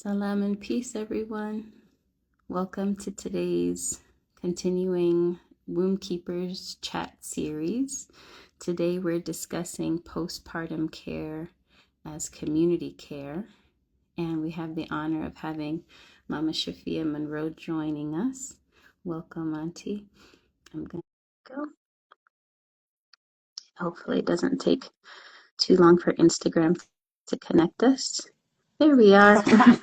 Salam and peace, everyone. Welcome to today's continuing Womb Keepers chat series. Today we're discussing postpartum care as community care, and we have the honor of having Mama Shafia Monroe joining us. Welcome, Auntie. I'm going to go. Hopefully it doesn't take too long for Instagram to connect us. There we are. God.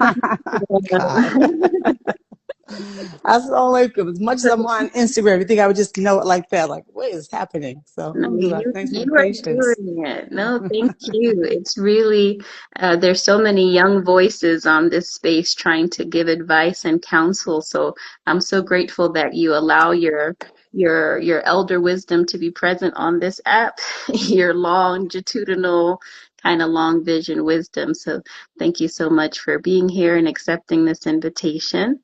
I was only as much as I'm on Instagram, you think I would just know it like that. Like, what is happening? So, No, alhamdulillah, thanks for the you are patience. doing it. No, thank you. It's really there's so many young voices on this space trying to give advice and counsel. So I'm so grateful that you allow your elder wisdom to be present on this app, your longitudinal kind of long vision wisdom. So thank you so much for being here and accepting this invitation.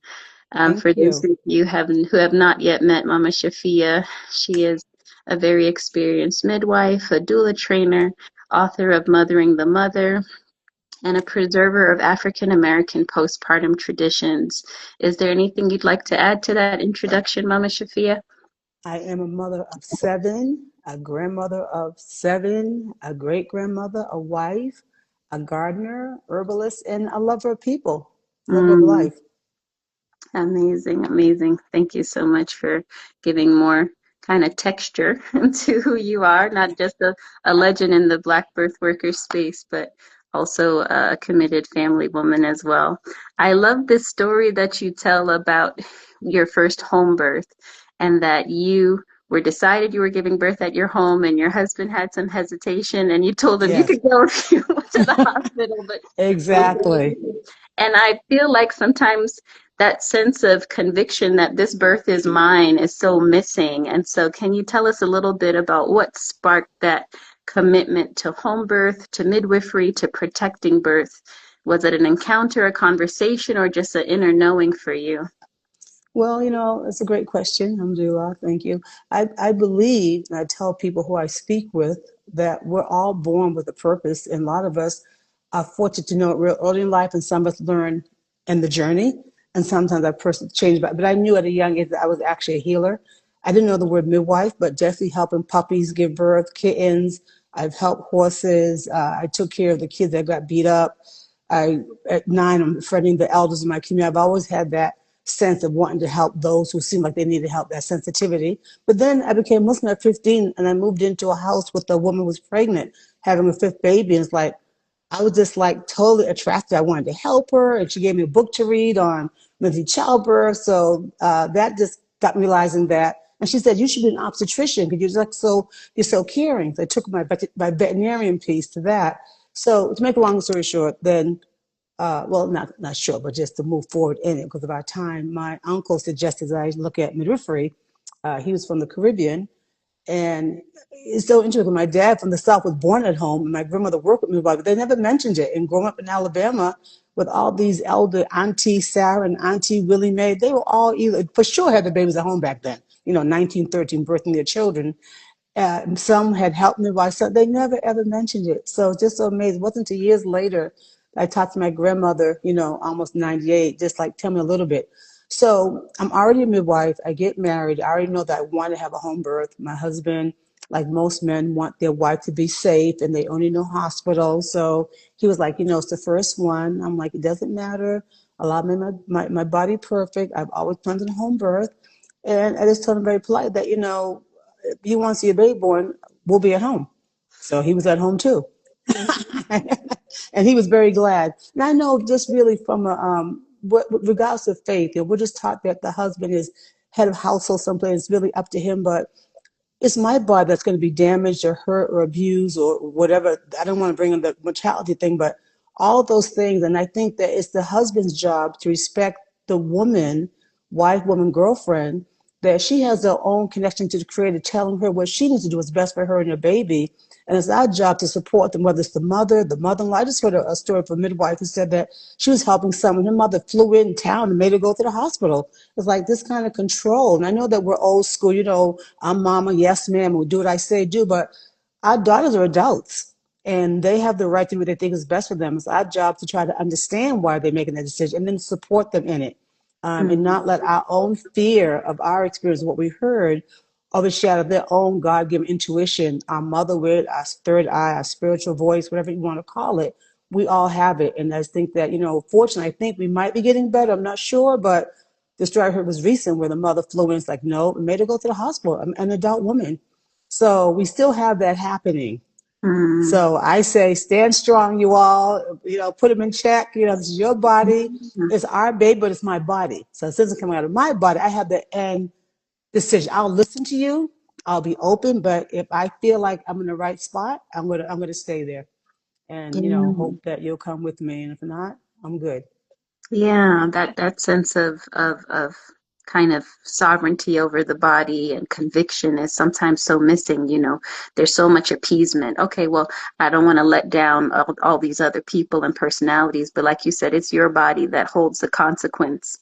Thank For those you. of you who have not yet met Mama Shafia, she is a very experienced midwife, a doula trainer, author of Mothering the Mother, and a preserver of African American postpartum traditions. Is there anything you'd like to add to that introduction, Mama Shafia? I am a mother of seven, a grandmother of seven, a great grandmother, a wife, a gardener, herbalist, and a lover of people, lover of Mm. life. Amazing, amazing. Thank you so much for giving more kind of texture to who you are, not just a legend in the Black birth worker space, but also a committed family woman as well. I love this story that you tell about your first home birth and that you were decided you were giving birth at your home and your husband had some hesitation and you told him you Yes, could go if you went to the hospital, but exactly. and I feel like sometimes that sense of conviction that this birth is mine is so missing. And so, can you tell us a little bit about what sparked that commitment to home birth, to midwifery, to protecting birth? Was it an encounter, a conversation, or just an inner knowing for you? Well, it's a great question. Alhamdulillah, thank you. I believe, and I tell people who I speak with, that we're all born with a purpose, and a lot of us are fortunate to know it real early in life, and some of us learn in the journey, and sometimes that person changed. But I knew at a young age that I was actually a healer. I didn't know the word midwife, but definitely helping puppies give birth, kittens. I've helped horses. I took care of the kids that got beat up. At 9, I'm befriending the elders in my community. I've always had that sense of wanting to help those who seemed like they needed help, that sensitivity. But then I became Muslim at 15 and I moved into a house with a woman who was pregnant, having a fifth baby. And it's like, I was just like totally attracted. I wanted to help her. And she gave me a book to read on emergency childbirth. So that just got me realizing that. And she said, you should be an obstetrician because you're so caring. So I took my veterinarian piece to that. So to make a long story short, then well, not sure, but just to move forward in it because of our time. My uncle suggested that I look at midwifery. He was from the Caribbean, and it's so interesting. My dad from the South was born at home, and my grandmother worked with me, but they never mentioned it. And growing up in Alabama with all these elder Auntie Sarah and Auntie Willie Mae, they were all either for sure had the babies at home back then. 1913, birthing their children. Some had helped me by some. They never ever mentioned it. So just so amazed. It wasn't until years later I talked to my grandmother, almost 98, just like tell me a little bit. So I'm already a midwife. I get married. I already know that I want to have a home birth. My husband, like most men, want their wife to be safe and they only know hospitals. So he was like, it's the first one. I'm like, it doesn't matter. Allah made my body perfect. I've always planned a home birth. And I just told him very polite that, if you want to see a baby born, we'll be at home. So he was at home too. And he was very glad. And I know just really from regardless of faith, we're just taught that the husband is head of household someplace. It's really up to him. But it's my body that's going to be damaged or hurt or abused or whatever. I don't want to bring in the mortality thing, but all of those things. And I think that it's the husband's job to respect the woman, wife, woman, girlfriend, that she has her own connection to the creator, telling her what she needs to do is best for her and her baby. And it's our job to support them, whether it's the mother, the mother-in-law. I just heard a story from a midwife who said that she was helping someone. Her mother flew in town and made her go to the hospital. It's like this kind of control. And I know that we're old school, I'm mama, yes, ma'am, we'll do what I say do, but our daughters are adults. and they have the right to do what they think is best for them. It's our job to try to understand why they're making that decision and then support them in it, and Mm, not let our own fear of our experience, what we heard, overshadow their own God-given intuition, our mother wit, our third eye, our spiritual voice, whatever you want to call it. We all have it, and I think that fortunately, I think we might be getting better. I'm not sure, but the story I heard was recent where the mother flew in. It's like, no, it made her go to the hospital, an adult woman. So we still have that happening. mm, So I say, stand strong, you all. Put them in check. This is your body. mm, It's our baby, but it's my body. So since it's coming out of my body, I have the end decision. I'll listen to you. I'll be open, but if I feel like I'm in the right spot, I'm gonna stay there, and yeah. hope that you'll come with me. And if not, I'm good. Yeah, that sense of kind of sovereignty over the body and conviction is sometimes so missing, you know. There's so much appeasement. Okay, well, I don't want to let down all these other people and personalities, but like you said, it's your body that holds the consequence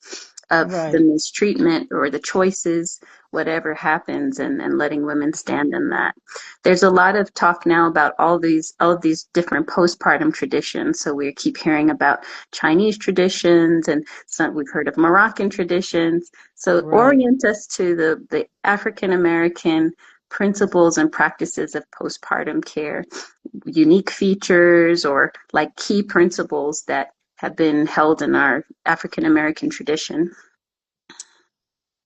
of the Right. mistreatment or the choices, whatever happens, and letting women stand in that. There's a lot of talk now about all of these different postpartum traditions. So we keep hearing about Chinese traditions, and some we've heard of Moroccan traditions. So Right. orient us to the African American principles and practices of postpartum care, unique features or like key principles that have been held in our African American tradition.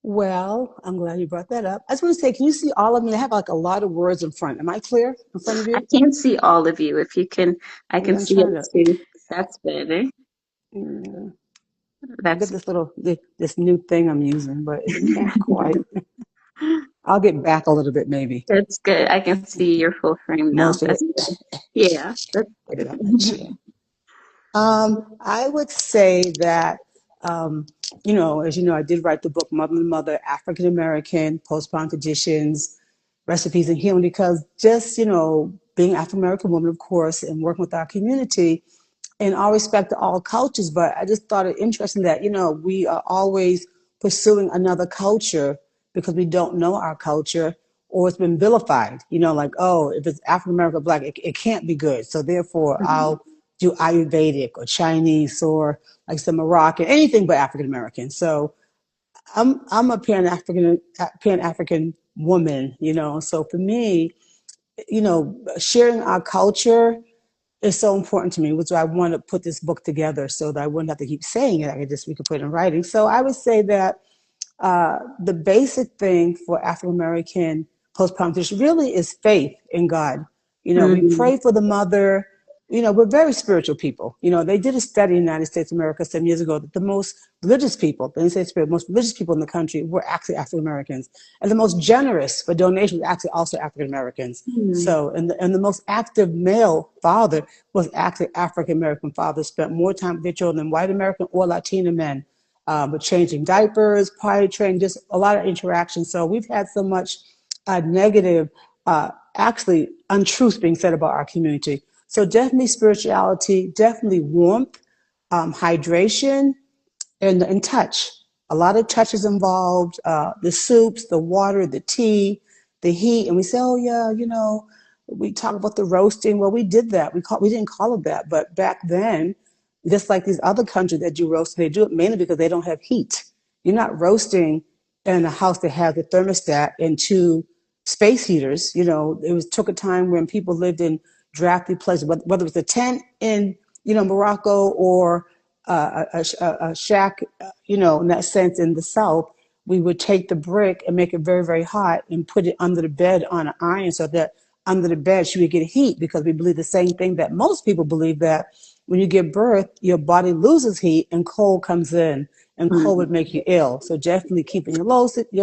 Well, I'm glad you brought that up. I just want to say, can you see all of me? I have like a lot of words in front. Am I clear in front of I you? can't see all of you. If you can, I can Yeah, I'm see trying it to. too. That's better. Yeah, I get That's this this new thing I'm using, but it can't quite. I'll get back a little bit maybe. that's good. I can see your full frame now. Most of That's it. good. Yeah, that's I'll good. get out my chair. I would say that, um, as you know, I did write the book Mother to Mother, African American Postpartum Traditions, Recipes and Healing, because just, being African American woman, of course, and working with our community, in all respect to all cultures, but I just thought it interesting that, we are always pursuing another culture because we don't know our culture or it's been vilified, like, oh, if it's African American Black, it can't be good. So therefore, Mhm. I'll do Ayurvedic or Chinese or like some Moroccan, anything but African American. So I'm a Pan African woman, So for me, sharing our culture is so important to me, which I want to put this book together so that I wouldn't have to keep saying it. We could put it in writing. So I would say that the basic thing for African American postpartum tradition really is faith in God. We Mm, pray for the mother. We're very spiritual people. They did a study in the United States of America some years ago that the most religious people, the United States, most religious people in the country were actually African Americans, and the most generous for donations were actually also African Americans. mm, So, and the most active male father was actually African American father, spent more time with their children than white American or Latina men, with changing diapers, potty training, just a lot of interaction. So we've had so much negative, actually untruths being said about our community. So definitely spirituality, definitely warmth, hydration, and touch. A lot of touch is involved. The soups, the water, the tea, the heat, and we say, oh yeah, we talk about the roasting. Well, we did that. We didn't call it that, but back then, just like these other countries that do roasting, they do it mainly because they don't have heat. You're not roasting in a house that has a thermostat and two space heaters. Took a time when people lived in drafty places, whether it was a tent in Morocco or a shack, in that sense, in the South. We would take the brick and make it very, very hot and put it under the bed on an iron so that under the bed she would get heat, because we believe the same thing that most people believe, that when you give birth, your body loses heat and cold comes in, and cold would mm, make you ill. So definitely keeping your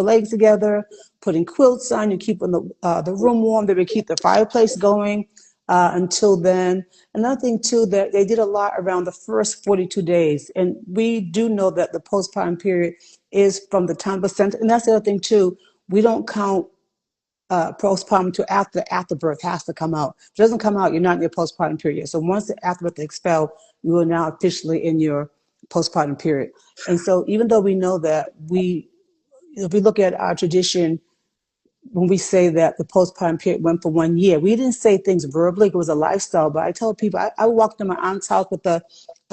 legs together, putting quilts on, you keeping the room warm. They would keep the fireplace going until then. Another thing too, that they did a lot around the first 42 days, and we do know that the postpartum period is from the time of placenta. And that's the other thing too. We don't count postpartum to after birth has to come out. If it doesn't come out, you're not in your postpartum period. So once the afterbirth is expelled, you are now officially in your postpartum period. And so even though we know that if we look at our tradition, when we say that the postpartum period went for 1 year, we didn't say things verbally. It was a lifestyle. But I tell people, I walked to my aunt's house with a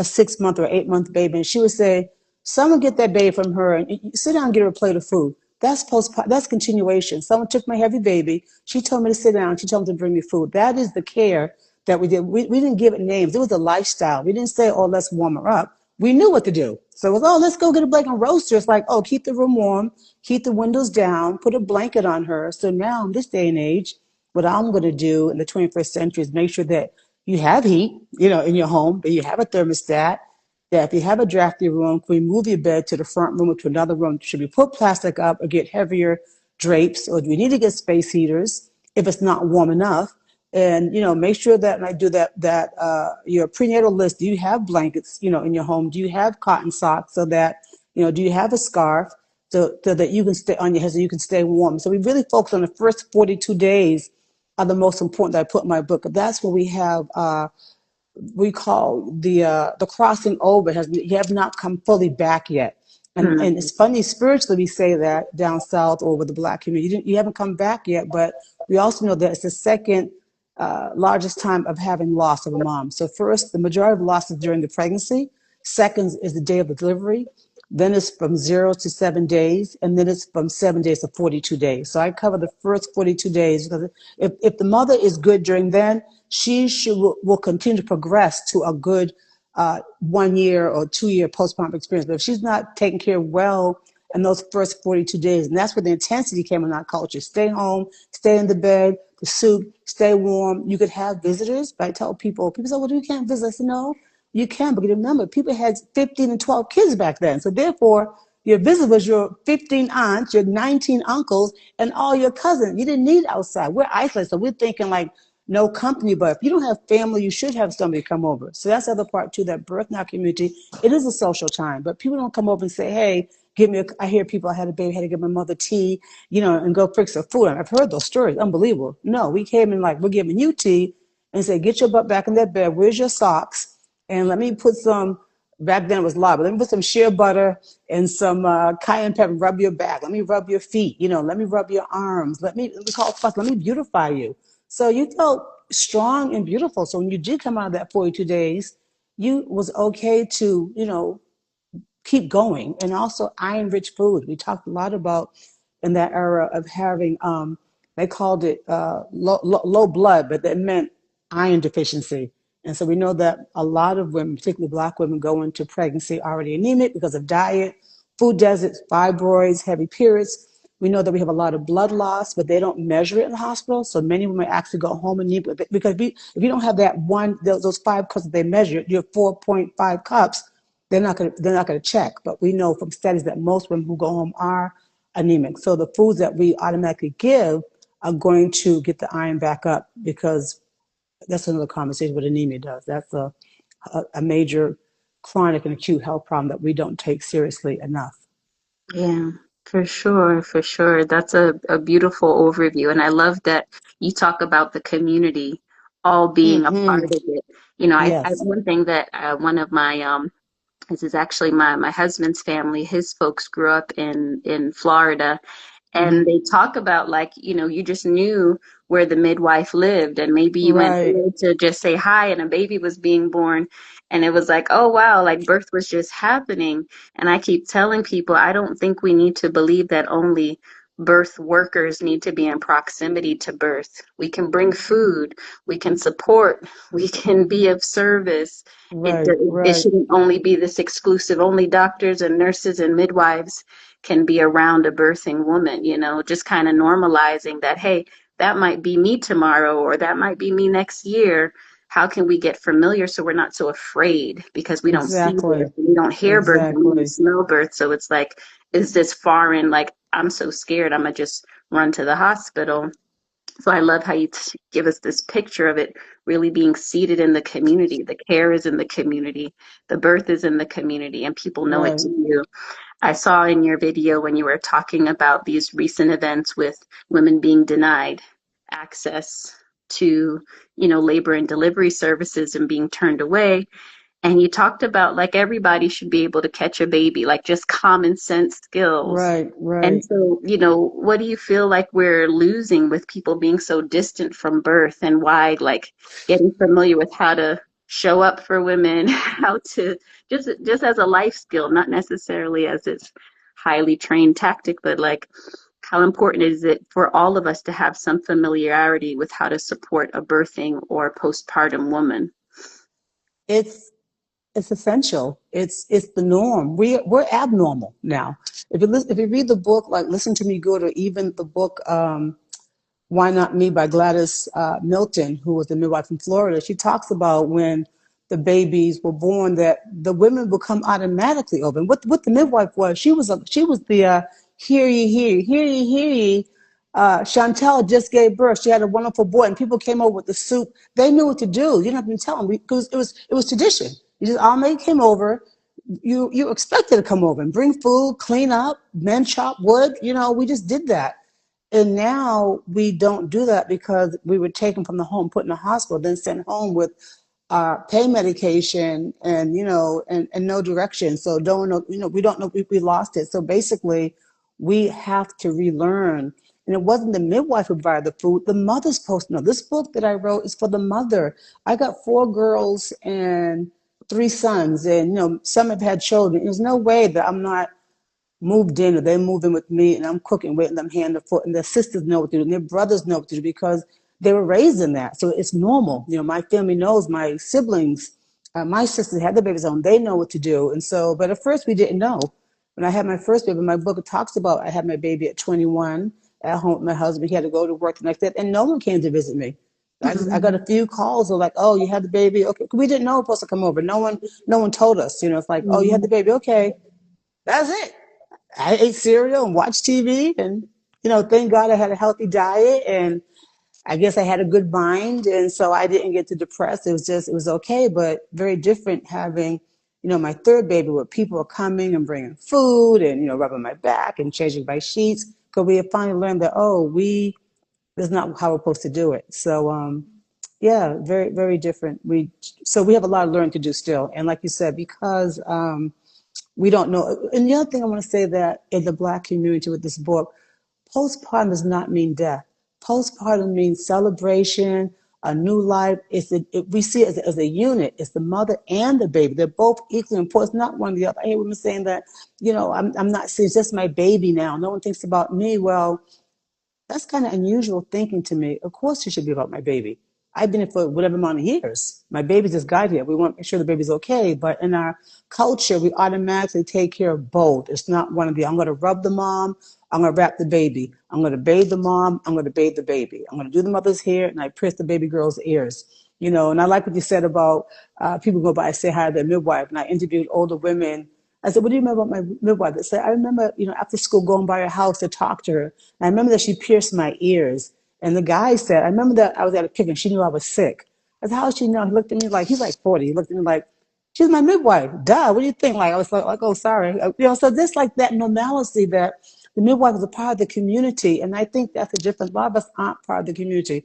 6 month or 8 month baby, and she would say, "Someone get that baby from her and sit down and get her a plate of food." That's postpartum. That's continuation. Someone took my heavy baby. She told me to sit down. She told me to bring me food. That is the care that we did. We didn't give it names. It was a lifestyle. We didn't say, "Oh, let's warm her up." We knew what to do. So it was, "Oh, let's go get a blanket and roast her." It's like, "Oh, keep the room warm, keep the windows down, put a blanket on her." So now in this day and age, what I'm going to do in the 21st century is make sure that you have heat, in your home, that you have a thermostat, that if you have a drafty room, can we move your bed to the front room or to another room? Should we put plastic up or get heavier drapes? Or do we need to get space heaters if it's not warm enough? And make sure that, and I do that your prenatal list. Do you have blankets, in your home? Do you have cotton socks so that, do you have a scarf so that you can stay on your head so you can stay warm? So we really focus on the first 42 days are the most important that I put in my book. That's where we have we call the crossing over has you have not come fully back yet. And Mm, it's funny, spiritually we say that down south or with the black community, you haven't come back yet, but we also know that it's the second largest time of having loss of a mom. So first, the majority of losses during the pregnancy. Second is the day of the delivery. Then it's from 0 to 7 days, and then it's from 7 days to 42 days. So I cover the first 42 days because if the mother is good during then, will continue to progress to a good 1 year or 2 year postpartum experience. But if she's not taken care of well in those first 42 days, and that's where the intensity came in our culture. Stay home, stay in the bed, the soup, stay warm. You could have visitors, but I tell people say, "Well, you can't visit." I said, "No, you can." But remember, people had 15 and 12 kids back then. So therefore, your visit was your 15 aunts, your 19 uncles, and all your cousins. You didn't need outside. We're isolated. So we're thinking like no company, but if you don't have family, you should have somebody come over. So that's the other part too, that birth in our community, it is a social time, but people don't come over and say, "Hey, I hear people, I had a baby, had to give my mother tea, and go fix her food." I've heard those stories, unbelievable. No, we came in like, "We're giving you tea," and say, "Get your butt back in that bed. Where's your socks? And let me put some," back then it was lava. "Let me put some shea butter and some cayenne pepper, rub your back. Let me rub your feet. Let me rub your arms. Let me call fuss. Let me beautify you." So you felt strong and beautiful. So when you did come out of that 42 days, you was okay to, keep going. And also iron rich food. We talked a lot about in that era of having, they called it low blood, but that meant iron deficiency. And so we know that a lot of women, particularly Black women, go into pregnancy already anemic because of diet, food deserts, fibroids, heavy periods. We know that we have a lot of blood loss, but they don't measure it in the hospital. So many women actually go home anemic because if you don't have those 5 cups that they measure, your 4.5 cups, they're not gonna check. But we know from studies that most women who go home are anemic. So the foods that we automatically give are going to get the iron back up because that's another conversation what anemia does. That's a major chronic and acute health problem that we don't take seriously enough. yeah, for sure, for sure. That's a beautiful overview. And I love that you talk about the community all being a part Mm-hmm. of it. I Yes. one thing that one of my this is actually my husband's family, his folks grew up in Florida. Mm-hmm. And they talk about like, you just knew where the midwife lived, and maybe you went Right. there to just say hi, and a baby was being born, and it was like, oh wow, like birth was just happening. And I keep telling people, I don't think we need to believe that only birth workers need to be in proximity to birth. We can bring food, we can support, we can be of service. Right. It Right. shouldn't only be this exclusive, only doctors and nurses and midwives can be around a birthing woman, just kind of normalizing that, hey, that might be me tomorrow, or that might be me next year. How can we get familiar so we're not so afraid because we don't see birth, Exactly. we don't hear birth, and we don't Exactly. smell birth. So it's like, is this foreign? Like, I'm so scared, I'm gonna just run to the hospital. So I love how you give us this picture of it really being seated in the community. The care is in the community, the birth is in the community, and people know it Right. too. I saw in your video when you were talking about these recent events with women being denied access to, labor and delivery services and being turned away. And you talked about like everybody should be able to catch a baby, like just common sense skills. Right, And right. so, what do you feel like we're losing with people being so distant from birth, and why like getting familiar with how to show up for women, how to just as a life skill, not necessarily as its highly trained tactic, but like how important is it for all of us to have some familiarity with how to support a birthing or postpartum woman? It's it's essential. It's the norm. We're abnormal now. If you read the book, like Listen to Me Good, or even the book Why Not Me by Gladys Milton, who was a midwife in Florida, she talks about when the babies were born that the women would come automatically open. What the midwife was, she was the hear ye, hear ye. Chantel just gave birth. She had a wonderful boy, and people came over with the soup. They knew what to do. You didn't have to tell them because it was tradition. You just all made came over. You expected to come over and bring food, clean up, men chop wood. We just did that. And now we don't do that because we were taken from the home, put in the hospital, then sent home with pain medication and and no direction. So don't know, we don't know, we lost it. So basically, we have to relearn. And it wasn't the midwife who provided the food. The mother's supposed to know. This book that I wrote is for the mother. I got 4 girls and 3 sons, and some have had children. There's no way that I'm not moved in, or they move in with me, and I'm cooking, waiting them hand and foot, and their sisters know what to do, and their brothers know what to do because they were raised in that. So it's normal. My family knows, my siblings, my sisters had the babies on, they know what to do. And so, but at first we didn't know. When I had my first baby, my book talks about I had my baby at 21 at home with my husband. He had to go to work the next day, and no one came to visit me. I got a few calls. They're like, "Oh, you had the baby? Okay." We didn't know it was supposed to come over. No one told us. It's like, "Oh, you had the baby? Okay." That's it. I ate cereal and watched TV, and thank God I had a healthy diet, and I guess I had a good mind, and so I didn't get too depressed. It was okay, but very different having my third baby, where people are coming and bringing food and rubbing my back and changing my sheets, because we have finally learned that, oh, we that's not how we're supposed to do it. So yeah, very, very different. We have a lot of learning to do still, and like you said, because we don't know. And the other thing I want to say, that in the Black community with this book, postpartum does not mean death. Postpartum means celebration, a new life. We see it as a unit. It's the mother and the baby. They're both equally important. It's not one or the other. I hear women saying that, I'm not saying it's just my baby now. No one thinks about me. Well, that's kind of unusual thinking to me. Of course, it should be about my baby. I've been here for whatever amount of years. My baby just got here. We want to make sure the baby's okay. But in our culture, we automatically take care of both. It's not one of the, I'm going to rub the mom, I'm going to wrap the baby. I'm going to bathe the mom, I'm going to bathe the baby. I'm going to do the mother's hair, and I pierce the baby girl's ears. And I like what you said about people go by and say hi to their midwife. And I interviewed older women. I said, "What do you remember about my midwife?" They said, "I remember, after school going by her house to talk to her. And I remember that she pierced my ears." And the guy said, "I remember that I was at a picnic. She knew I was sick." I said, "How did she know?" He looked at me like, he's like 40. He looked at me like, "She's my midwife. Duh. What do you think?" Like, I was like, "Oh, sorry." So this like that normalcy that the midwife is a part of the community. And I think that's the difference. A lot of us aren't part of the community.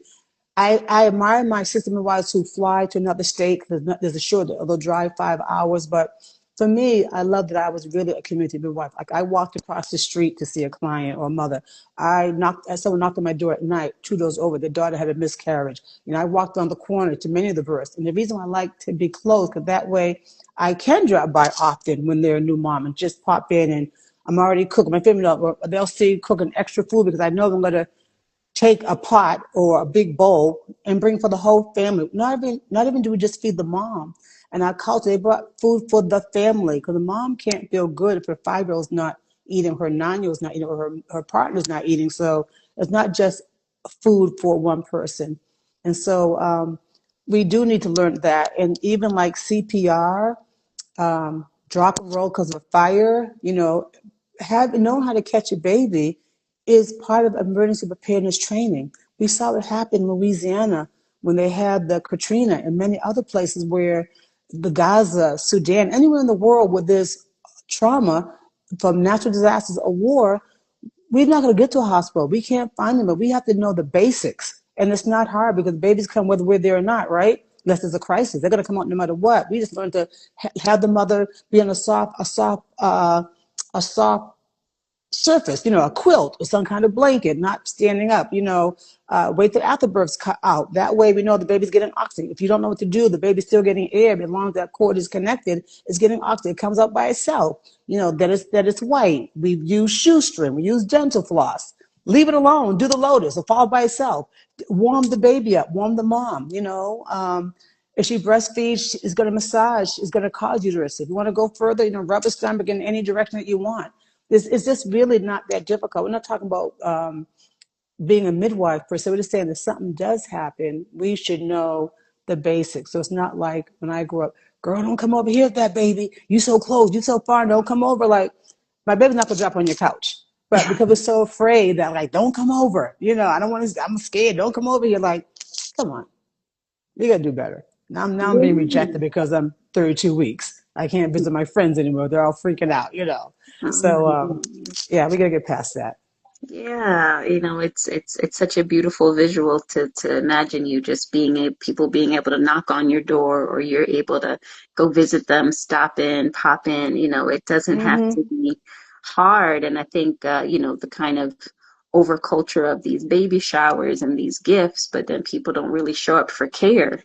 I admire my sister midwives who fly to another state. There's a short, they'll drive 5 hours. But for me, I love that I was really a community midwife. Like, I walked across the street to see a client or a mother. Someone knocked on my door at night, 2 doors over. Their daughter had a miscarriage. I walked around the corner to many of the births. And the reason why I like to be close, because that way I can drop by often when they're a new mom and just pop in, and I'm already cooking. My family, they'll see cooking extra food because I know I'm going to take a pot or a big bowl and bring for the whole family. Not even do we just feed the mom. And our culture, they brought food for the family, because the mom can't feel good if her 5-year-old's not eating, her 9-year-old's not eating, or her partner's not eating. So it's not just food for one person. And so we do need to learn that. And even like CPR, drop and roll because of a fire, knowing how to catch a baby is part of emergency preparedness training. We saw it happen in Louisiana when they had the Katrina, and many other places where the Gaza, Sudan, anywhere in the world where there's trauma from natural disasters or war. We're not going to get to a hospital. We can't find them, but we have to know the basics. And it's not hard because babies come whether we're there or not, right? unless there's a crisis. They're going to come out no matter what. We just learn to have the mother be on a soft surface, a quilt or some kind of blanket, not standing up, wait till afterbirth's cut out. That way we know the baby's getting oxygen. If you don't know what to do, the baby's still getting air, but as long as that cord is connected, it's getting oxygen. It comes out by itself. That it's white. We use shoestring. We use dental floss. Leave it alone. Do the lotus. It'll fall by itself. Warm the baby up. Warm the mom. If she breastfeeds, it's going to massage. It's going to cause uterus. If you want to go further, rub her stomach in any direction that you want. It's just really not that difficult. We're not talking about being a midwife per se. We're just saying that something does happen, we should know the basics. So it's not like when I grew up, girl, don't come over here with that baby. You so close, you so far, don't come over. Like, my baby's not gonna drop on your couch. But because we're so afraid that, like, don't come over. I don't want to, I'm scared, don't come over here. Like, come on, you gotta do better. Now I'm being rejected Yeah. because I'm 32 weeks. I can't visit my friends anymore. They're all freaking out. So Mhm. yeah, we gotta get past that. Yeah, it's such a beautiful visual to imagine you just people being able to knock on your door, or you're able to go visit them, stop in, pop in. It doesn't have to Mm-hmm. be hard. And I think the kind of overculture of these baby showers and these gifts, but then people don't really show up for care.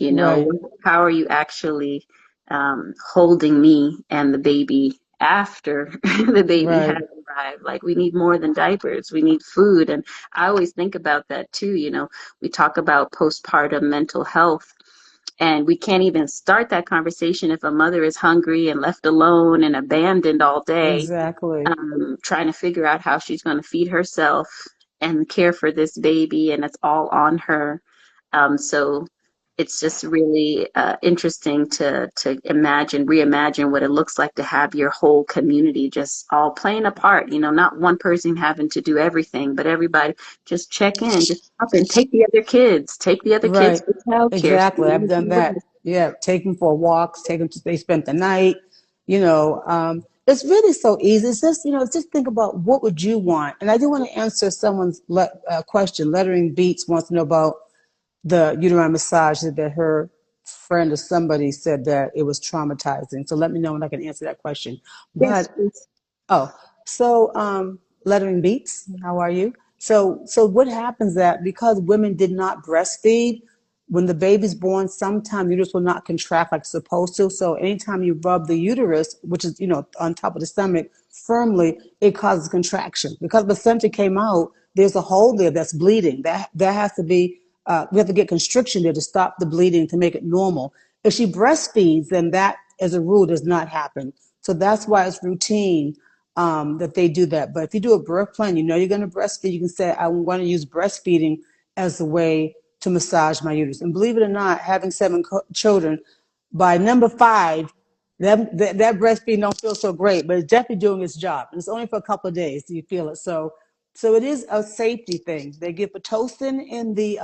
Right, How are you actually holding me and the baby after the baby has right. arrived? Like, we need more than diapers, we need food. And I always think about that too. We talk about postpartum mental health, and we can't even start that conversation if a mother is hungry and left alone and abandoned all day, Exactly. trying to figure out how she's going to feed herself and care for this baby, and it's all on her. So it's just really interesting to reimagine what it looks like to have your whole community just all playing a part. Not one person having to do everything, but everybody just check in, just stop and take the other kids Right. for childcare. Exactly. I've done that. Yeah. Take them for walks, take them to, they spent the night, it's really so easy. It's just, just think about what would you want. And I do want to answer someone's question. Lettering Beats wants to know about the uterine massage that her friend or somebody said that it was traumatizing. So let me know when I can answer that question. Yes, But please. oh, so lettering beats. How are you? So what happens that because women did not breastfeed, when the baby's born, sometimes uterus will not contract like it's supposed to. So anytime you rub the uterus, which is on top of the stomach, firmly, it causes contraction. Because the placenta came out, there's a hole there that's bleeding. That has to be we have to get constriction there to stop the bleeding to make it normal. If she breastfeeds, then that, as a rule, does not happen. So that's why it's routine that they do that. But if you do a birth plan, you're going to breastfeed, you can say, I want to use breastfeeding as a way to massage my uterus. And believe it or not, having seven children, by number five, that breastfeeding don't feel so great, but it's definitely doing its job. And it's only for a couple of days do you feel it. So it is a safety thing. They give Pitocin in the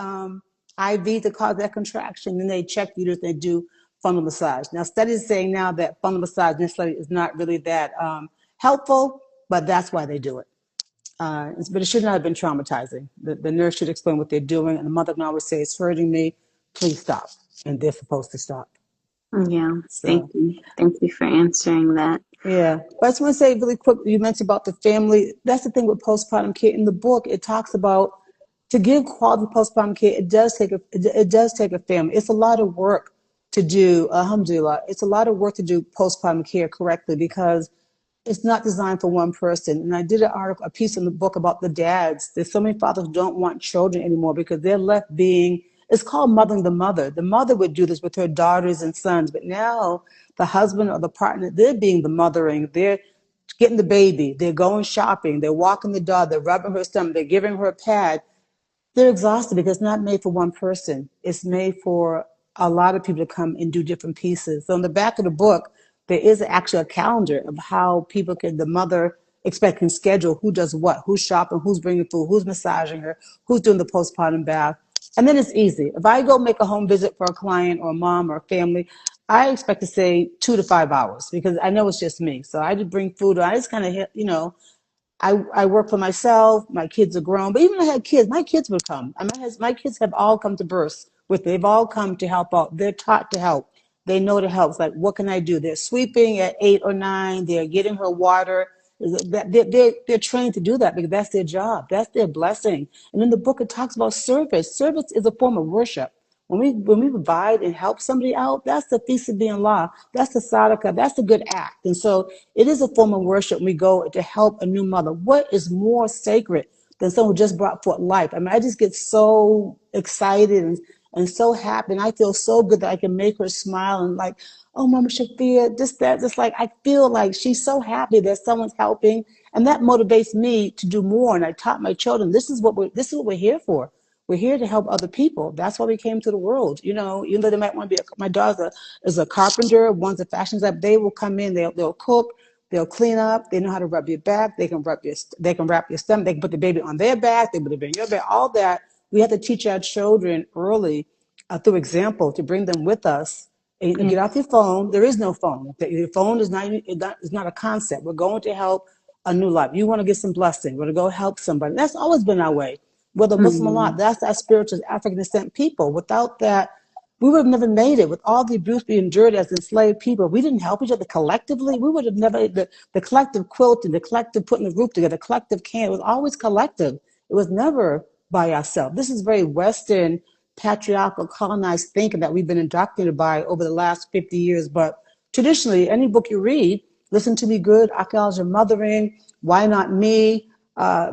IV to cause that contraction, and they check the uterus. They do fundal massage. Now, studies saying now that fundal massage necessarily is not really that helpful, but that's why they do it. But it should not have been traumatizing. The nurse should explain what they're doing, and the mother can always say, "It's hurting me. Please stop." And they're supposed to stop. Yeah, thank So you. Thank you for answering that. yeah, but I just want to say really quick. You mentioned about the family. That's the thing with postpartum care. In the book, it talks about to give quality postpartum care. It does take a family. It's a lot of work to do. Alhamdulillah, it's a lot of work to do postpartum care correctly because it's not designed for one person. And I did a piece in the book about the dads. There's so many fathers who don't want children anymore because they're left being, it's called mothering the mother. The mother would do this with her daughters and sons, but now the husband or the partner, they're being the mothering. They're getting the baby. They're going shopping. They're walking the dog. They're rubbing her stomach. They're giving her a pad. They're exhausted because it's not made for one person. It's made for a lot of people to come and do different pieces. So in the back of the book, there is actually a calendar of how people can, the mother can schedule who does what, who's shopping, who's bringing food, who's massaging her, who's doing the postpartum bath. And then it's easy. If I go make a home visit for a client or a mom or a family, I expect to say 2 to 5 hours because I know it's just me. So I just bring food. I just kind of, I work for myself. My kids are grown, but even when I had kids, my kids would come. My kids have all come to births with. They've all come to help out. They're taught to help. They know to help. It's like, what can I do? They're sweeping at 8 or 9. They're getting her water. They're trained to do that because that's their job. That's their blessing. And in the book, it talks about service. Service is a form of worship. When we provide and help somebody out, that's the fi sabilillah, that's the sadaqah, that's the good act. And so it is a form of worship when we go to help a new mother. What is more sacred than someone who just brought forth life? I mean, I just get so excited and so happy, and I feel so good that I can make her smile and like, oh, Mama Shafia, just that, just like I feel like she's so happy that someone's helping, and that motivates me to do more. And I taught my children, this is what we're here for. We're here to help other people. That's why we came to the world. Even though they might want to be, my daughter is a carpenter, one's a fashion designer. They will come in, they'll cook, they'll clean up. They know how to rub your back. They can wrap your stomach. They can put the baby on their back. They put the baby on your back. All that we have to teach our children early through example to bring them with us. And Yeah. get off your phone. There is no phone. The phone is not a concept. We're going to help a new life. You want to get some blessing. We're going to go help somebody. That's always been our way. Whether Muslim or not, Mm, that's our spiritual African descent people. Without that, we would have never made it. With all the abuse we endured as enslaved people, we didn't help each other collectively. We would have never, the collective quilting, the collective putting the roof together, the collective can, it was always collective. It was never by ourselves. This is very Western, patriarchal, colonized thinking that we've been indoctrinated by over the last 50 years. But traditionally, any book you read, Listen to Me Good, Archaeology of Mothering, Why Not Me,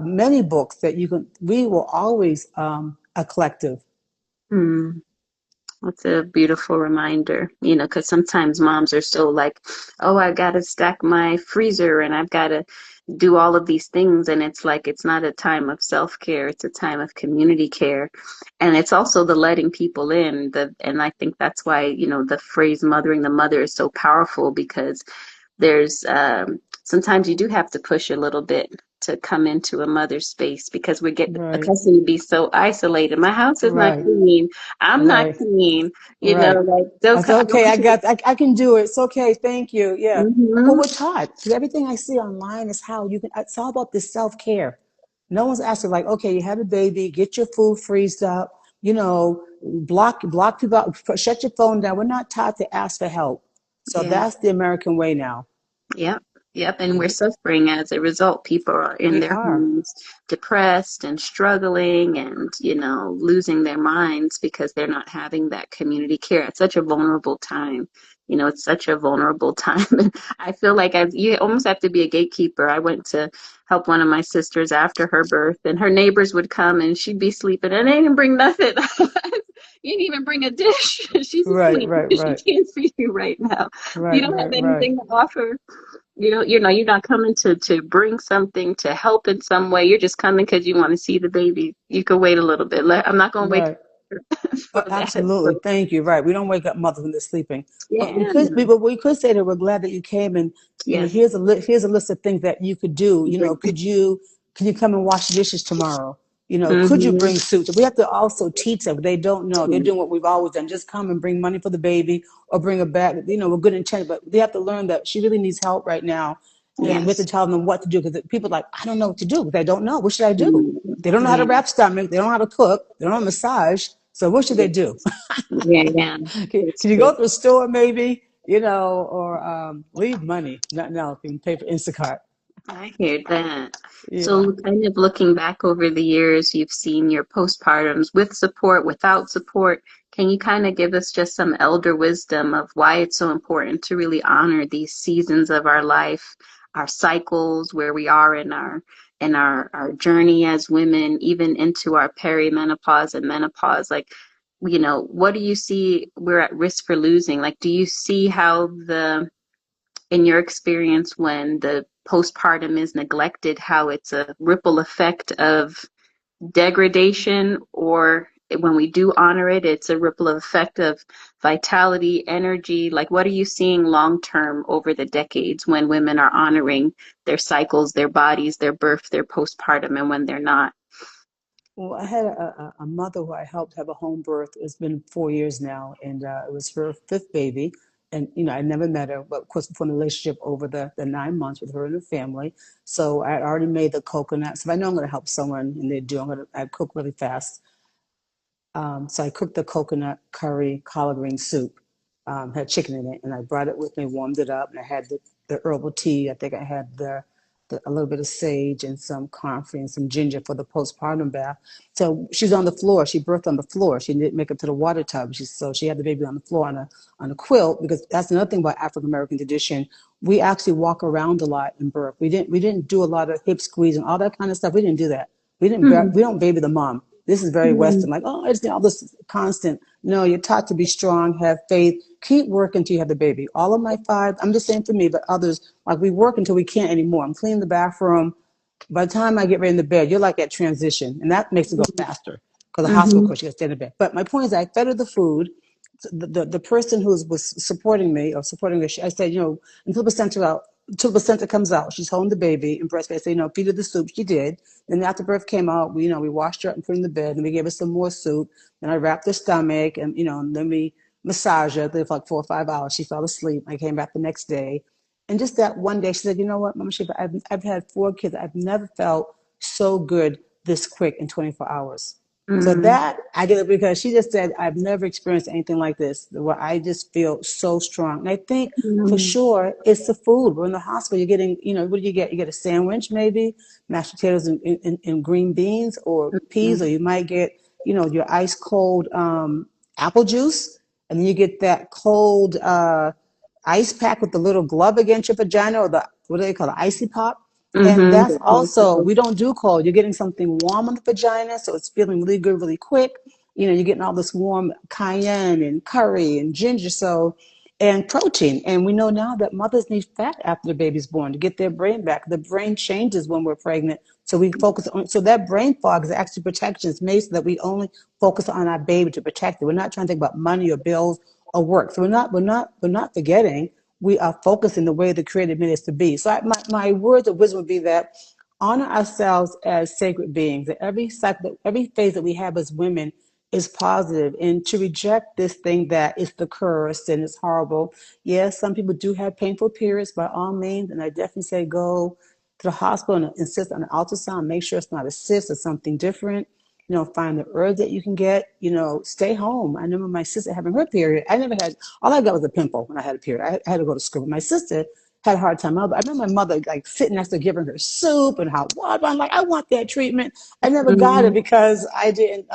many books that we will always a collective. mm. That's a beautiful reminder, because sometimes moms are so like, oh, I got to stack my freezer and I've got to do all of these things. And it's like, it's not a time of self-care, it's a time of community care. And it's also the letting people in. And I think that's why, the phrase mothering the mother is so powerful because there's sometimes you do have to push a little bit to come into a mother's space because we get Right, accustomed to be so isolated. My house is not right, clean. I'm not right, clean. right. Like those I said, kind. I okay, want you. I can do it. It's okay, thank you. Yeah. Well, Mm-hmm. we're taught because everything I see online is how you can. It's all about this self care. No one's asking like, okay, you had a baby, get your food freezed up. Block people out, shut your phone down. We're not taught to ask for help. So Yeah. that's the American way now. Yep. Yep. And we're suffering as a result. People are in We their are. homes depressed and struggling and, losing their minds because they're not having that community care at such a vulnerable time. It's such a vulnerable time. And I feel like you almost have to be a gatekeeper. I went to help one of my sisters after her birth, and her neighbors would come and she'd be sleeping and they didn't bring nothing. You didn't even bring a dish. She's Right, asleep. right, She right, can't feed you right now. You right, don't have right, right, anything to offer. You're not coming to bring something to help in some way. You're just coming because you want to see the baby. You could wait a little bit. I'm not going to wait right. for that. Absolutely. So, Thank you. Right. We don't wake up mothers when they're sleeping. But we yeah. could we, but we could say that we're glad that you came and Yes. here's a list of things that you could do. Could you come and wash dishes tomorrow? Could you Mm-hmm. bring soup? So we have to also teach them. They don't know. They're doing what we've always done. Just come and bring money for the baby or bring a bag. We're good intent, but they have to learn that she really needs help right now. And we have to Yes. tell them what to do because people are like, I don't know what to do. They don't know. What should I do? Mm-hmm. They don't know how to Yeah. wrap stomach. They don't know how to cook. They don't know how to massage. So what should they do? Yeah. Yeah. Can It's you true. go to the store maybe, or leave money? Nothing else. You can pay for Instacart. I hear that. Yeah. So, kind of looking back over the years, you've seen your postpartums with support, without support. Can you kind of give us just some elder wisdom of why it's so important to really honor these seasons of our life, our cycles, where we are in our journey as women, even into our perimenopause and menopause? Like, what do you see we're at risk for losing? Like, do you see how in your experience when the postpartum is neglected, how it's a ripple effect of degradation, or when we do honor it, it's a ripple effect of vitality, energy? Like, what are you seeing long term over the decades when women are honoring their cycles, their bodies, their birth, their postpartum, and when they're not? Well, I had a mother who I helped have a home birth. It's been 4 years now, and it was her fifth baby. And I never met her, but of course, from the relationship over the 9 months with her and her family. So I had already made the coconuts. If I know I'm going to help someone, and they do, I cook really fast. So I cooked the coconut curry collard green soup, had chicken in it, and I brought it with me, warmed it up, and I had the herbal tea. I think I had a little bit of sage and some comfrey and some ginger for the postpartum bath. So she's on the floor. She birthed on the floor. She didn't make it to the water tub. So she had the baby on the floor on a quilt, because that's another thing about African American tradition. We actually walk around a lot in birth. We didn't do a lot of hip squeeze and all that kind of stuff. We didn't do that. We don't baby the mom. This is very Western, like, oh, I just need all this constant. No, you're taught to be strong, have faith, keep working until you have the baby. All of my five, I'm just saying for me, but others, like, we work until we can't anymore. I'm cleaning the bathroom. By the time I get ready in the bed, you're like at transition, and that makes it go faster because the hospital, of Mhm. course, you got to stay in the bed. But my point is, I fed her the food. The person who was supporting me or supporting her, I said, until the placenta out, until the placenta comes out, she's holding the baby and breastfeed. I said, feed her the soup. She did. Then after birth came out, we washed her up and put her in the bed, and we gave her some more soup. And I wrapped her stomach, and then we massaged her for like 4 or 5 hours. She fell asleep. I came back the next day, and just that one day, she said, "You know what, Mama Shiva, I've had 4 kids. I've never felt so good this quick in 24 hours." So Mm, that I get it, because she just said, I've never experienced anything like this, where I just feel so strong. And I think for mm, sure it's the food. We're in the hospital. You're getting, what do you get? You get a sandwich, maybe mashed potatoes and green beans or peas, or mm, you might get, your ice cold apple juice. And then you get that cold ice pack with the little glove against your vagina, or the, what do they call it, icy pop. And mhm. that's also, we don't do cold. You're getting something warm on the vagina, so it's feeling really good, really quick. You're getting all this warm cayenne and curry and ginger, and protein. And we know now that mothers need fat after the baby's born to get their brain back. The brain changes when we're pregnant. So we focus on, so that brain fog is actually protection. It's made so that we only focus on our baby to protect it. We're not trying to think about money or bills or work. So we're not forgetting. We are focusing the way the Creator made us to be. So my words of wisdom would be that honor ourselves as sacred beings. That every cycle, every phase that we have as women is positive, and to reject this thing that is the curse and it's horrible. Yes, some people do have painful periods, by all means, and I definitely say go to the hospital and insist on an ultrasound. Make sure it's not a cyst or something different. Find the herbs that you can get. Stay home. I remember my sister having her period. I never had, all I got was a pimple when I had a period. I had to go to school. But my sister had a hard time. I remember my mother like sitting next to her, giving her soup and hot water. I'm like, I want that treatment. I never got it Mm, because I didn't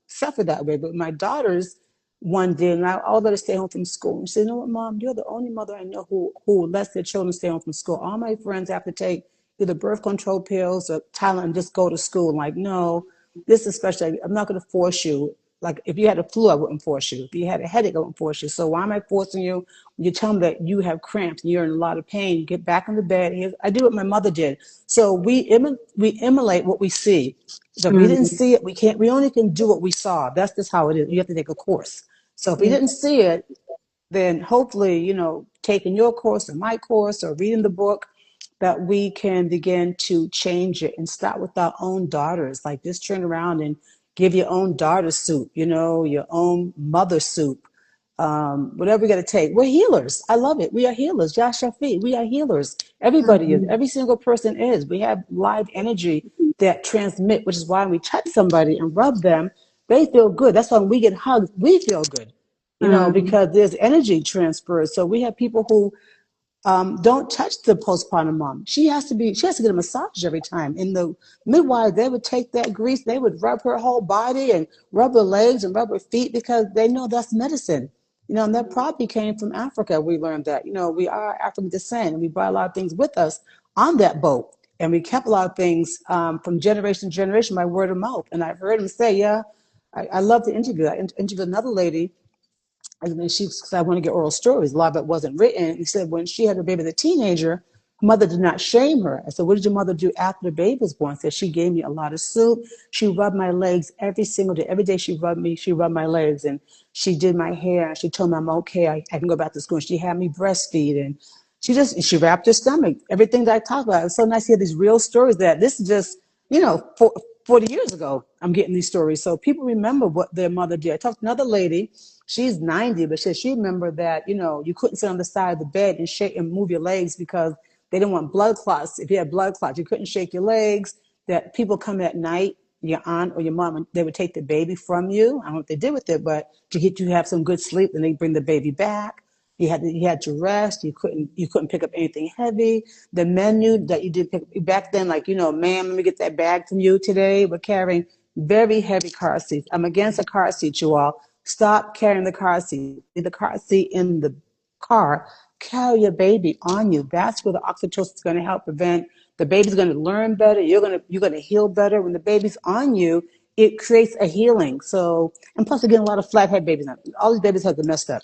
suffer that way. But my daughters one day, and I let her stay home from school. And she said, "You know what, Mom? You're the only mother I know who lets their children stay home from school. All my friends have to take either birth control pills or Tylenol and just go to school." I'm like, no, this is special. I'm not going to force you. Like, if you had a flu, I wouldn't force you. If you had a headache, I wouldn't force you. So why am I forcing you? You tell me that you have cramps and you're in a lot of pain. You get back in the bed. I do what my mother did. So we emulate what we see. So if we didn't mm, see it, we can't. We only can do what we saw. That's just how it is. You have to take a course. So if we yeah. didn't see it, then hopefully, taking your course or my course or reading the book, that we can begin to change it and start with our own daughters. Like, just turn around and give your own daughter soup, your own mother soup, whatever we got to take. We're healers. I love it. We are healers. Yah Shafi. We are healers. Everybody is. Mhm, Every single person is. We have live energy that transmit, which is why when we touch somebody and rub them, they feel good. That's why when we get hugs, we feel good, mm, because there's energy transfer. So we have people who don't touch the postpartum mom. She has to get a massage every time. And the midwives, they would take that grease, they would rub her whole body and rub her legs and rub her feet, because they know that's medicine. And that probably came from Africa. We learned that. We are African descent, and we brought a lot of things with us on that boat. And we kept a lot of things from generation to generation by word of mouth. And I've heard them say, yeah, I love to interview. I interviewed another lady, and then because I want to get oral stories. A lot of it wasn't written. He said when she had her baby as a teenager, her mother did not shame her. I said, "What did your mother do after the baby was born?" She said, "She gave me a lot of soup. She rubbed my legs every single day. Every day she rubbed me. She rubbed my legs, and she did my hair. And she told me I'm okay. I can go back to school. And she had me breastfeed, and she wrapped her stomach. Everything that I talked about. It's so nice to hear these real stories. That this is just, 40 years ago, I'm getting these stories. So people remember what their mother did. I talked to another lady. She's 90, but she remembered that, you couldn't sit on the side of the bed and shake and move your legs because they didn't want blood clots. If you had blood clots, you couldn't shake your legs. That people come at night, your aunt or your mom, they would take the baby from you. I don't know what they did with it, but to get you to have some good sleep, then they bring the baby back. You had to rest. You couldn't pick up anything heavy. The menu that you did pick back then, like, ma'am, let me get that bag from you today. We're carrying very heavy car seats. I'm against a car seat, you all. Stop carrying the car seat. Leave the car seat in the car. Carry your baby on you. That's where the oxytocin is going to help prevent. The baby's going to learn better. You're going to heal better when the baby's on you. It creates a healing. So, and plus, we're getting a lot of flathead babies now. All these babies have the messed up.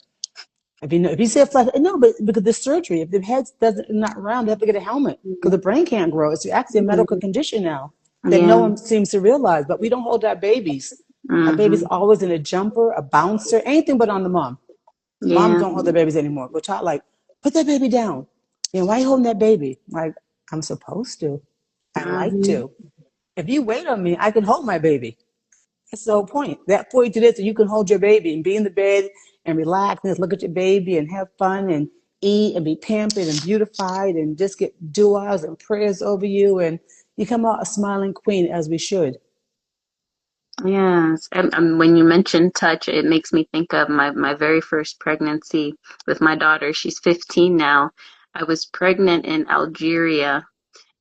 If you see a flat, no, but because the surgery, if the head doesn't not round, they have to get a helmet because the brain can't grow. It's actually a medical Mhm. condition now that no Yeah. one seems to realize. But we don't hold our babies. Our baby's Hmm. always in a jumper, a bouncer, anything but on the mom. Moms Yeah. don't hold their babies anymore. We're taught like, put that baby down. Why are you holding that baby? Like, I'm supposed to. I like Hmm. to. If you wait on me, I can hold my baby. That's the whole point. That for you to this, so you can hold your baby and be in the bed and relax and just look at your baby and have fun and eat and be pampered and beautified and just get duas and prayers over you and you come out a smiling queen as we should. Yes. And when you mention touch, it makes me think of my very first pregnancy with my daughter. She's 15 now. I was pregnant in Algeria.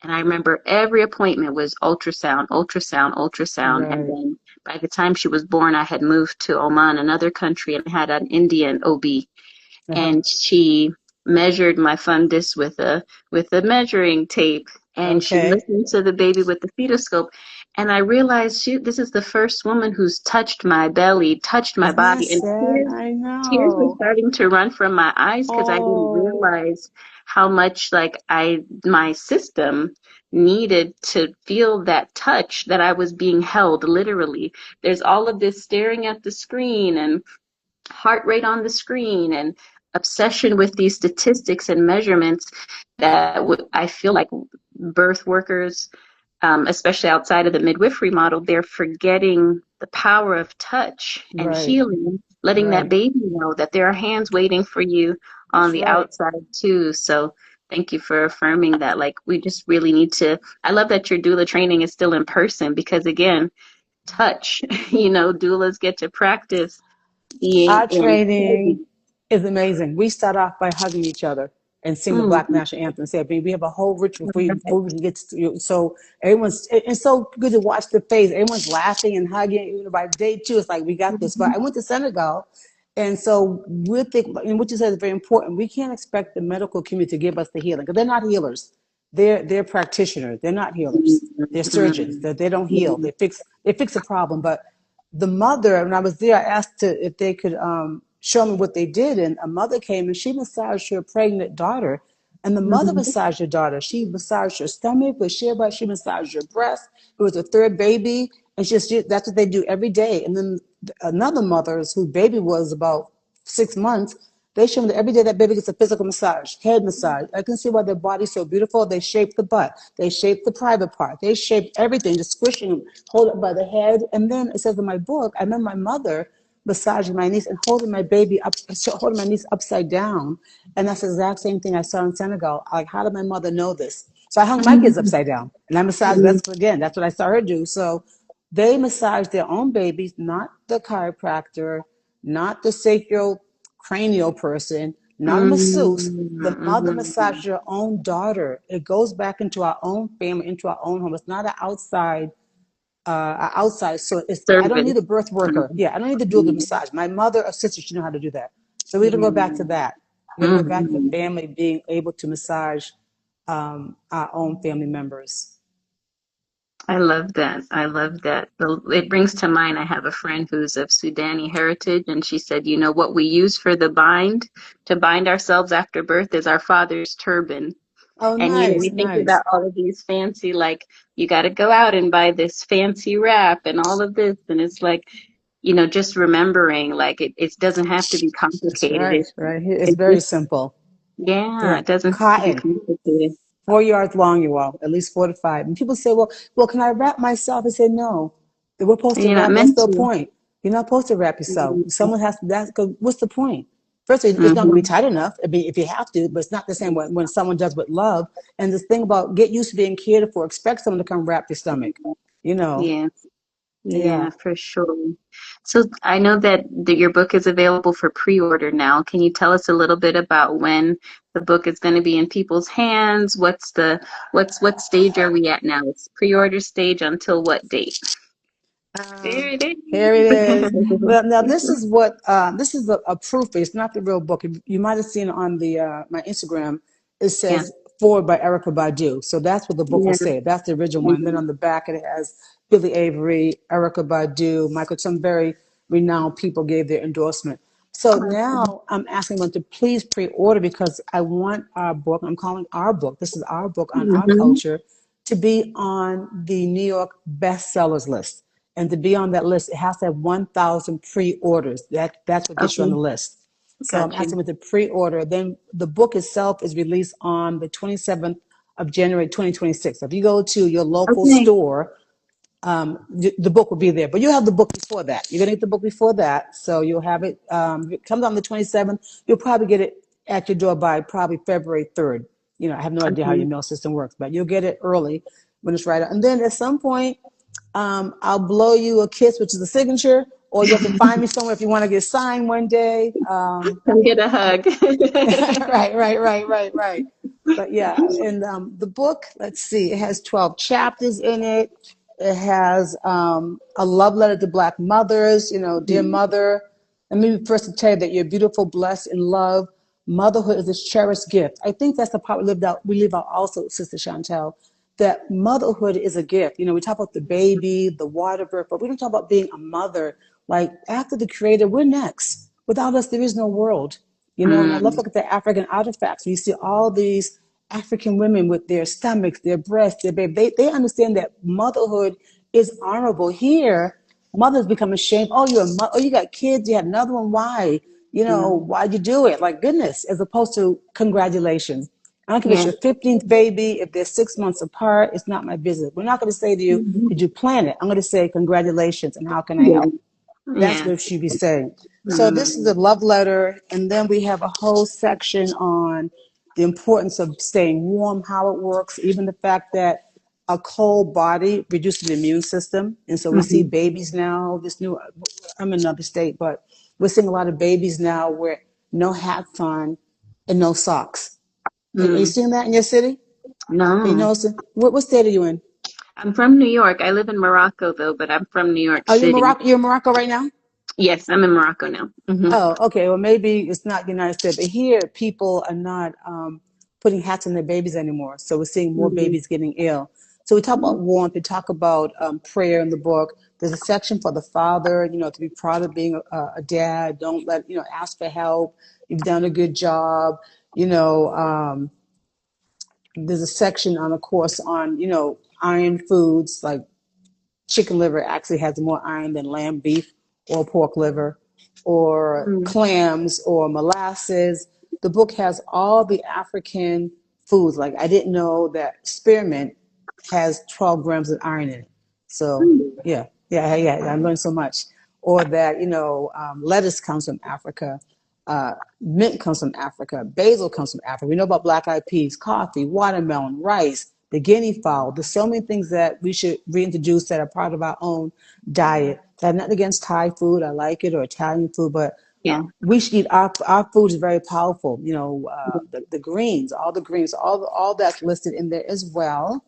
And I remember every appointment was ultrasound, ultrasound, ultrasound. And Right. then by the time she was born, I had moved to Oman, another country, and had an Indian OB. Uh-huh. And she measured my fundus with a measuring tape. And she Okay. listened to the baby with the stethoscope. And I realized this is the first woman who's touched my belly, touched my Isn't that body. And sad? I tears were know. starting to run from my eyes because I didn't Oh, realize how much my system needed to feel that touch that I was being held literally. There's all of this staring at the screen and heart rate on the screen and obsession with these statistics and measurements that I feel like birth workers, especially outside of the midwifery model, they're forgetting the power of touch and right, healing, letting that right. baby know that there are hands waiting for you on That's the right. outside too. So thank you for affirming that. Like we just really need to. I love that your doula training is still in person because again, touch. Doulas get to practice being Our in training present. is amazing. We start off by hugging each other and sing the Black Mm. National Anthem. Say, we have a whole ritual before we can get to, so everyone's, it's so good to watch the face. Everyone's laughing and hugging. By day two, it's like, we got this. But Mhm. I went to Senegal. And so we're thinking, and what you said is very important. We can't expect the medical community to give us the healing because they're not healers. They're practitioners. They're not healers. They're surgeons. Mhm. They don't heal. Mhm. They fix a problem. But the mother, when I was there, I asked if they could show me what they did, and a mother came and she massaged her pregnant daughter. And the mother Mhm. massaged her daughter. She massaged her stomach, but she massaged her breast. It was a third baby, and that's what they do every day. And then another mother, whose baby was about 6 months, they show me that every day that baby gets a physical massage, head massage. I can see why their body's so beautiful. They shape the butt, they shape the private part, they shape everything, just squishing them, hold it by the head. And then it says in my book, I remember my mother massaging my niece and holding my baby up, holding my niece upside down. And that's the exact same thing I saw in Senegal. Like, how did my mother know this? So I hung my kids Mhm. upside down and I massaged. Mhm. That's what I saw her do. So they massage their own babies, not the chiropractor, not the sacrocranial person, not a masseuse. The mother massages her own daughter. It goes back into our own family, into our own home. It's not outside. So I don't need Service. a birth worker. Mhm. Yeah, I don't need to do the massage. My mother or sister should know how to do that. So we're gonna go back to Mhm. that. We're gonna go back to the Mhm. family being able to massage our own family members. I love that. I love that. It brings to mind, I have a friend who's of Sudani heritage, and she said, what we use for the to bind ourselves after birth is our father's turban. Oh, And nice, we think nice. about all of these fancy, like, you got to go out and buy this fancy wrap and all of this. And it's like, just remembering, like, it doesn't have to be That's complicated. right, right here. It's It's very just, simple. yeah, Yeah, it doesn't have to be cotton. complicated. 4 yards long, you all, at least 4 to 5. And people say, well, can I wrap myself? I say, no. We're supposed And to you're not wrap. That's meant the to. point. You're not supposed to wrap yourself. Mhm. Someone has to. That's because what's the point? First, it's not going to be Mhm. tight enough. I mean, if you have to, but it's not the same when someone does with love. And this thing about get used to being cared for. Expect someone to come wrap your stomach. You know, Yeah. Yeah. Yeah, for sure. So I know that your book is available for pre-order now. Can you tell us a little bit about when the book is going to be in people's hands? What stage are we at now? It's pre-order stage until what date? There it Here it is. is. Well, now this is what this is a proof. It's not the real book. You might have seen on the my Instagram. It Yeah, says "Forward" by Erica Badu. So that's what the book will yeah. say. That's the original one. Then Mhm. on the back it has Billy Avery, Erica Badu, Michael. Some very renowned people gave their endorsement. So now I'm asking them to please pre-order because I want our book. I'm calling our book. This is our book on our Mhm. culture to be on the New York bestsellers list. And to be on that list, it has to have 1,000 pre-orders. That's what gets you on the Okay, list. So I'm got asking you. them to pre-order. Then the book itself is released on the 27th of January 2026. So if you go to your local Okay, store, the book will be there. But you'll have the book before that. You're gonna get the book before that, so you'll have it. It comes on the 27th. You'll probably get it at your door by probably February 3rd. I have no idea how okay. your mail system works, but you'll get it early when it's right out. And then at some point, I'll blow you a kiss, which is a signature, or you have to find me somewhere if you want to get signed one day. Come get a hug. Right. But yeah, and the book, let's see, it has 12 chapters in it. It has a love letter to Black mothers, dear mother. Let me first tell you that you're beautiful, blessed, and loved. Motherhood is a cherished gift. I think that's the part we live out also, Sister Chantel, that motherhood is a gift. We talk about the baby, the water birth, but we don't talk about being a mother. Like after the creator, we're next. Without us, there is no world. And I love to Mm, look at the African artifacts. You see all these African women with their stomachs, their breasts, their baby. They understand that motherhood is honorable. Here, mothers become ashamed. Oh, you're a mother. Oh, you got kids. You had another one. Why? mm, Why'd you do it? Like goodness, as opposed to congratulations. I don't care if it's yeah. your 15th baby, if they're 6 months apart, it's not my business. We're not going to say to you, Mhm. did you plan it? I'm going to say congratulations and how can I Yeah. help? That's Yeah. what she'd be saying. So this is Mm, a love letter, and then we have a whole section on the importance of staying warm, how it works, even the fact that a cold body reduces the immune system. And so we see mhm, babies now, I'm in another state, but we're seeing a lot of babies now where no hats on and no socks. Are you mm. seeing that in your city? Are you No. noticing? What state are you in? I'm from New York. I live in Morocco though, but I'm from New York Are you in City. Morocco? You're in Morocco right now? Yes, I'm in Morocco now. Oh, okay. Well, maybe it's not United States, but here people are not putting hats on their babies anymore. So we're seeing more Mhm, babies getting ill. So we talk about mhm. warmth. We talk about prayer in the book. There's a section for the father, to be proud of being a dad. Don't ask for help. You've done a good job. You know, there's a section on a course on, iron foods like chicken liver actually has more iron than lamb, beef, or pork liver, or Mm, clams, or molasses. The book has all the African foods. Like I didn't know that spearmint has 12 grams of iron in it. So mm, yeah, I learned so much. Or that lettuce comes from Africa, mint comes from Africa, basil comes from Africa. We know about black eyed peas, coffee, watermelon, rice, the guinea fowl. There's so many things that we should reintroduce that are part of our own diet. So I'm not against Thai food, I like it, or Italian food, but yeah. we should eat our food is very powerful. The greens, all the greens, all that's listed in there as well.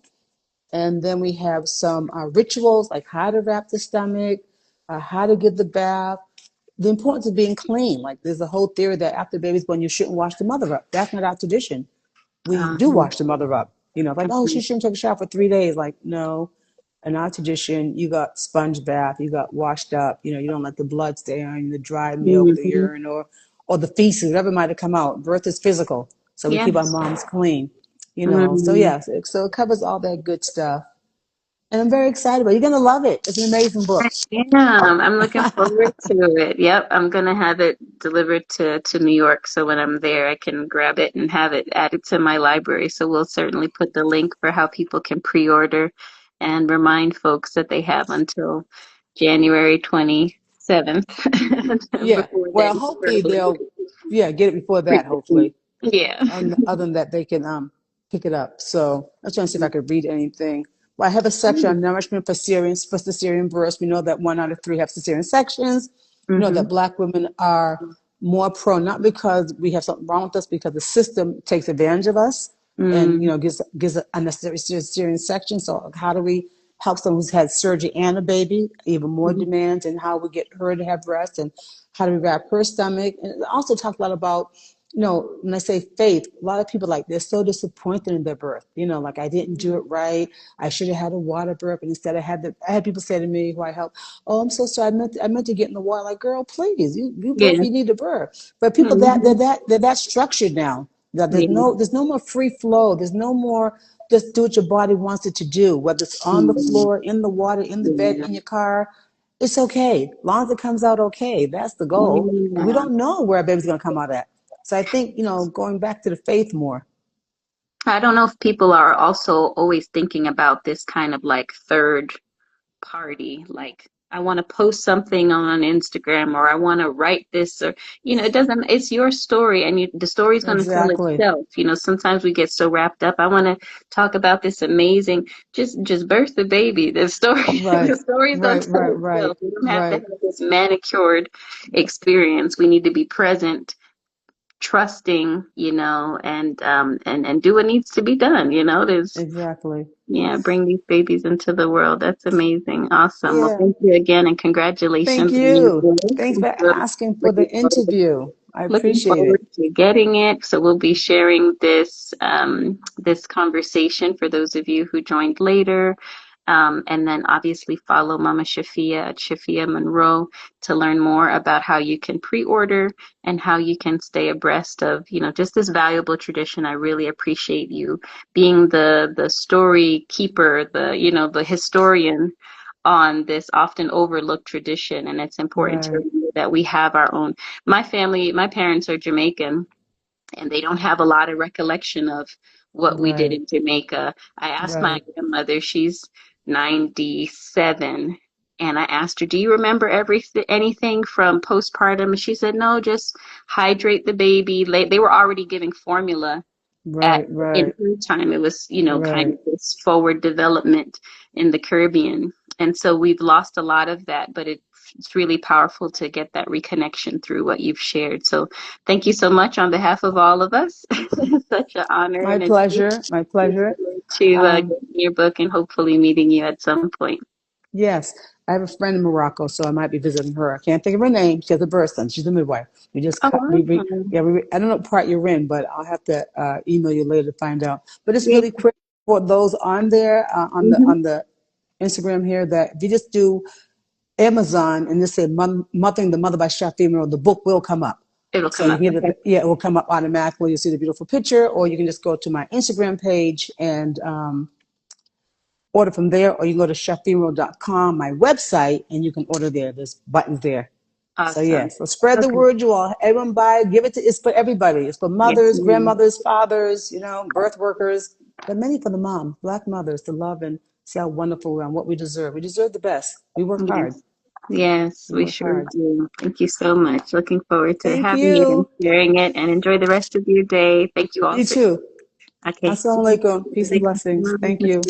And then we have some rituals like how to wrap the stomach, how to give the bath, the importance of being clean. Like there's a whole theory that after baby's born, you shouldn't wash the mother up. That's not our tradition. We do Uh-huh. wash the mother up. Like, oh, she Okay. shouldn't take a shower for 3 days. Like, no. In our tradition, you got sponge bath, you got washed up. You don't let the blood stay on the dry milk, the Mhm. urine, or the feces, whatever might have come out. Birth is physical, so we keep our Yes. moms clean. So Mm. yeah, so it covers all that good stuff, and I'm very excited about it. You're gonna love it. It's an amazing book. Yeah, I'm looking forward to it. Yep, I'm gonna have it delivered to New York, so when I'm there, I can grab it and have it added to my library. So we'll certainly put the link for how people can pre-order and remind folks that they have until January 27th Yeah. before Well, then. hopefully they'll, yeah, get it before that. Hopefully, Yeah. other than that, they can pick it up. So I was trying to see if I could read anything. Well, I have a section Mm-hmm. on nourishment for cesarean births. We know that 1 out of 3 have cesarean sections. We know that Black women are more prone, not because we have something wrong with us, because the system takes advantage of us and Mm-hmm. gives unnecessary cesarean section. So how do we help someone who's had surgery and a baby, even more demands, and how we get her to have rest, and how do we wrap her stomach? And it also talks a lot about, when I say faith, a lot of people, like, they're so disappointed in their birth. Like, I didn't do it right. I should have had a water birth, and instead I had people say to me who I help, "Oh, I'm so sorry. I meant to get in the water." Like, girl, please, you birth, Yeah. you need to birth. But people, Mm-hmm. they're that structured now. That Yeah. there's no more free flow. There's no more just do what your body wants it to do, whether it's on the Mm-hmm. floor, in the water, in the bed, Yeah. in your car. It's okay. As long as it comes out okay. That's the goal. And we Yeah. don't know where our baby's going to come out at. So I think, going back to the faith more. I don't know if people are also always thinking about this kind of like third party. Like, I want to post something on Instagram, or I want to write this, or, it doesn't, it's your story, and the story's going to tell Exactly. itself. Sometimes we get so wrapped up. I want to talk about this amazing, just birth the baby. The story, Right. the story's going Right, to tell right, right, itself. We don't have to right. have this manicured experience. We need to be present, trusting, and do what needs to be done. There's Exactly. Yeah, bring these babies into the world. That's amazing. Awesome. Well, Yeah. thank you again, and Thank congratulations on your you. book. Thanks for So asking for the looking forward interview. I looking appreciate forward it. to getting it. So we'll be sharing this conversation for those of you who joined later. And then obviously follow Mama Shafia at Shafia Monroe to learn more about how you can pre-order and how you can stay abreast of, just this valuable tradition. I really appreciate you being the story keeper, the historian on this often overlooked tradition. And it's important to Right, remember that we have our own. My parents are Jamaican, and they don't have a lot of recollection of what we did right, in Jamaica. I asked my right, grandmother, she's 97, and I asked her, "Do you remember anything from postpartum?" And she said, "No, just hydrate the baby." They were already giving formula at right, in right, her time. It was, kind right. of this forward development in the Caribbean. And so we've lost a lot of that, but it's really powerful to get that reconnection through what you've shared. So thank you so much on behalf of all of us. It's such an honor My and a treat. pleasure. My pleasure. To Um, get your book and hopefully meeting you at some point. yes, I have a friend in Morocco, so I might be visiting her. I can't think of her name. She has a birth son. She's a midwife. We just Oh, cut. awesome. Yeah. I don't know what part you're in, but I'll have to email you later to find out. But it's Yeah. really quick for those on there Hmm. on the Instagram here, that if you just do Amazon and just say "Mothering the Mother" by Chef Female, the book will come up. It'll So come you up. can Okay. either, yeah, it will come up automatically. You see the beautiful picture, or you can just go to my Instagram page and order from there, or you can go to cheffemale.com, my website, and you can order there. There's buttons there. So Awesome. yes, so spread the Okay. word, you all. Everyone buy, give it to. It's for everybody. It's for Yes, mothers, ma'am. grandmothers, fathers, birth workers, but many for the mom, Black mothers, to love and see how wonderful we are and what we deserve. We deserve the best. We work hard. Yes. Yes, We we work sure hard. do. Thank you so much. Looking forward to Thank having it and you. sharing it, and enjoy the rest of your day. Thank you all You for. too. Okay. Assalamu alaikum. Peace and blessings. Thank you.